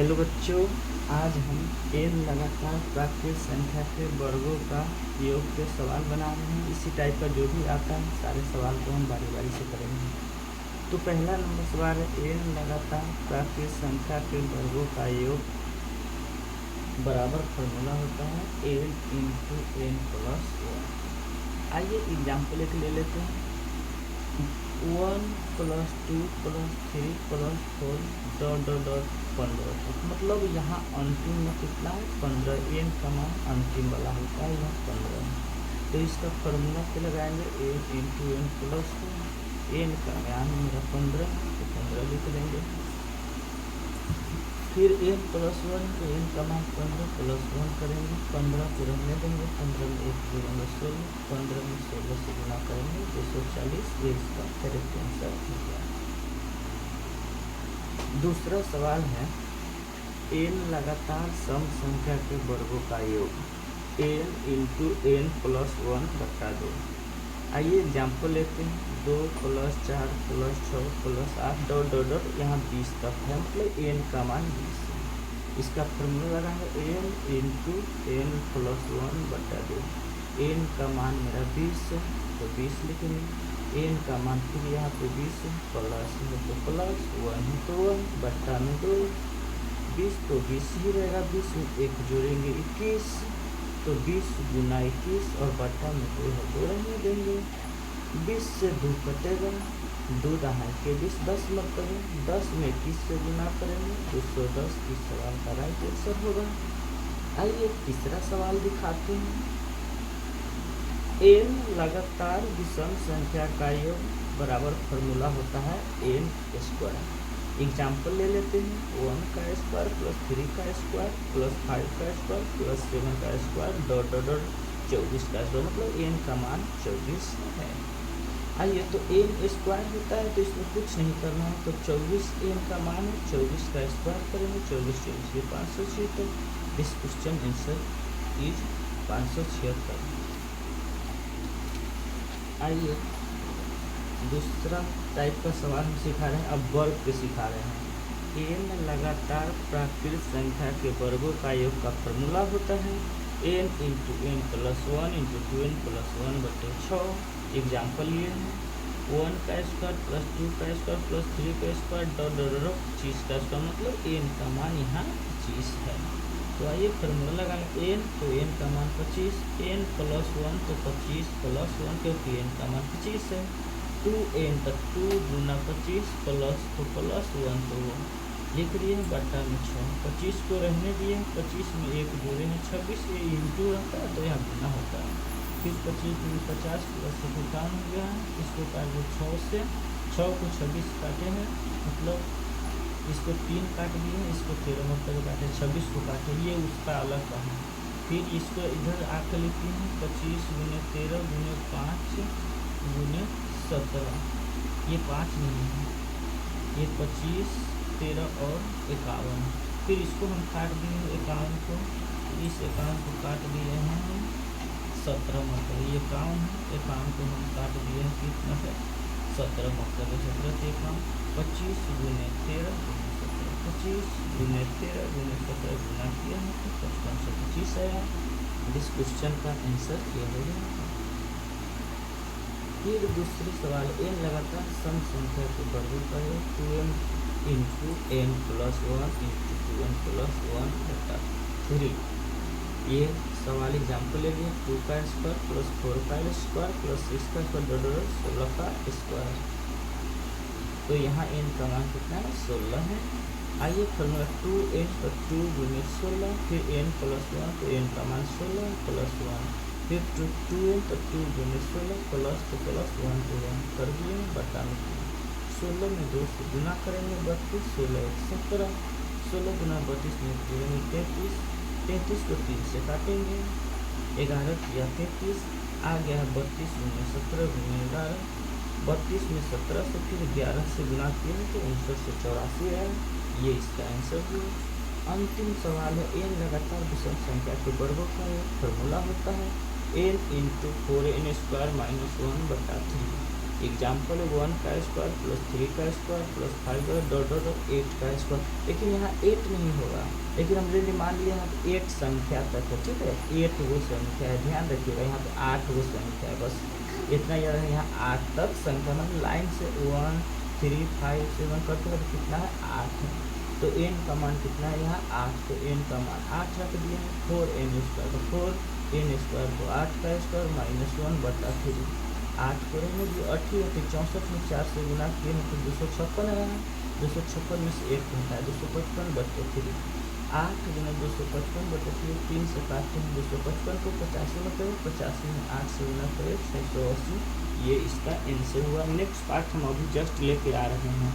Hello बच्चों, आज हम n लगातार प्राकृत संख्या के वर्गों का योग के सवाल बना रहे हैं। इसी टाइप का जो भी आता है सारे सवाल को हम बारी बारी से करेंगे। तो पहला नंबर सवाल है n लगातार प्राकृत संख्या के वर्गों का योग बराबर फॉर्मूला होता है n इंटू n प्लस 1। आइए एग्जाम्पल एक ले लेते हैं। 1 plus 2 plus 3 plus 4 dot dot dot 15 तक, मतलब यहाँ अंतिम में कितना है 15। n का मान अंतिम वाला होता है, यहाँ 15 है। तो इसका फॉर्मूला क्या लगाएंगे n into n plus 1। n का मान मेरा 15 है तो 15 लिख लेंगे। फिर n प्लस 1 तो n का मान 15 प्लस 1 करेंगे, 15 को रहने देंगे, 15 में 1 जोड़ेंगे 16, 15 में 16 से गुना करेंगे 240। ये इसका करेक्ट आंसर हो गया। दूसरा सवाल है n लगातार सम संख्या के वर्गों का योग n इंटू n प्लस 1 बटा 2। आइए एग्जाम्पल लेते हैं। 2 plus 4 plus 6 plus 8 dot dot dot यहाँ 20 तक है, मतलब n का मान 20 है। इसका फॉर्मूला लगाएंगे n इंटू n प्लस 1 बटा 2। n का मान मेरा 20 है तो 20 लिखेंगे। n का मान फिर यहाँ पे 20 है, प्लस है तो प्लस, 1 है तो 1, बट्टा में 2, 20 तो 20 ही रहेगा। 20 में 1 जोड़ेंगे 21, तो 20 गुना 21 और बट्टा में 2 है, 2 रहने देंगे। 20 से 2 कटेगा, 2 दहाई के 20, 10 मतलब 10 में 21 से गुना करेंगे 210। इस सवाल का राइट आंसर होगा। आइए तीसरा सवाल दिखाते हैं। n लगातार विषम संख्या का योग बराबर फॉर्मूला होता है n स्क्वायर। एग्जाम्पल ले लेते हैं। 1 का स्क्वायर प्लस 3 का स्क्वायर प्लस 5 का स्क्वायर प्लस 7 का स्क्वायर डॉट डॉट डॉट 24 का स्क्वायर, मतलब n का मान 24 है। आइए तो n स्क्वायर होता है तो इसमें कुछ नहीं करना है, तो 24 n का मान है, 24 का स्क्वायर करेंगे, 24 24 के 576। This question answer is 576। आइए दूसरा टाइप का सवाल हम सिखा रहे हैं, अब वर्ग के सिखा रहे हैं। n लगातार प्राकृत संख्या के वर्गों का योग का फॉर्मूला होता है n into n plus 1 into 2n plus 1 बटे 6। एग्जाम्पल ये है। 1 का स्क्वायर प्लस 2 का स्क्वायर प्लस 3 का स्क्वायर डॉट डॉट डॉट 25 का स्क्वायर, मतलब n का मान यहाँ 25 है। तो आइए फॉर्मूला लगाएंगे n, तो n का मान 25, n प्लस 1 तो 25 प्लस 1 क्योंकि n का मान 25 है। 2n तक 2 गुना 25 प्लस तो प्लस 1 तो 1 लिख दिए, बटा में 6, 25 को रहने दिए, 25 में 1 जोड़े हैं 26, ये इंटू रहता है तो यहाँ गुना होता है। फिर 25 में 50 प्लस 51 हो गया है, इसको काट दो 6 से, 6 को 26 काटे हैं, मतलब इसको 3 काट दिए हैं, इसको 13 मतलब काटे, 26 को काटे, ये उसका अलग का है। फिर इसको इधर आकर लिखते हैं 25 गुने 13 गुने 5 गुने 17, ये 5 नहीं है, ये 25 13 और 51। फिर इसको हम काट दिए 51 को, इस 51 को काट दिए हैं हम 17, मतलब ये 51 है, 51 को हम काट दिए हैं कितना है 17, मतलब 17 से 51, 25 गुने 13 गुने 17, 25 गुने 13 गुने 17 गुना किया है तो 55 से 25 आया। इस क्वेश्चन का आंसर ये हो गया। फिर दूसरी सवाल, n लगातार सम संख्या के वर्गों का योग 2m into n plus 1 into 2n plus 1 बटा 3। ये सवाल एग्जाम्पल ले लिया। 2 का स्क्वायर प्लस 4 का स्क्वायर प्लस 6 का स्क्वायर डॉट डॉट 16 का स्क्वायर, तो यहाँ n का मान कितना है 16 है। आइए फॉर्मूला 2n पर 2 गुने 16, फिर n प्लस 1 तो n का मान 16 प्लस 1, फिर 2n तो 2 गुने 16 प्लस तो प्लस 1 तो 1 कर दिए, बटा में 16 में 2 से गुना करेंगे 32, 16 17, 16 गुना 32 में जोड़ेंगे 33, 33 को 3 से काटेंगे, 11 किया 33, आ गया 32 गुने 17 गुने 11, 32 में 17 से फिर 11 से गुना किए तो 59 से 84 है, ये इसका आंसर है। अंतिम सवाल है n लगातार विषम संख्या के वर्गों का फॉर्मूला होता है n into 4n square minus 1 बटा 3। एग्जाम्पल है 1 का स्क्वायर प्लस 3 का square plus 5 dot dot dot 8 का स्क्वायर। लेकिन यहाँ 8 नहीं होगा, लेकिन हम ले मान लिया यहाँ पे 8 संख्या तक है, ठीक है, 8 वो संख्या है। ध्यान रखिएगा यहाँ पे 8 वो संख्या है, बस इतना याद है। यहाँ 8 तक संख्या मतलब लाइन से 1 3 5 7 करते हैं तो कितना है 8 है। तो n का मान कितना है यहाँ 8, तो n का मान 8 रख दिए हैं। 4n स्क्वायर तो 4n स्क्वायर को 8 का स्क्वायर माइनस 1/3, 8 को रहने दिए 8 64 में 4 से गुना किए हैं तो 256 आया है। 256 में से 1 घटा है 255/3, 8 गुना 255/3, 3 से काटते हैं 255 को 85 में करें, 85 में 8 से गुना करें 680। ये इसका आंसर हुआ। नेक्स्ट पार्ट हम अभी जस्ट लेके आ रहे हैं।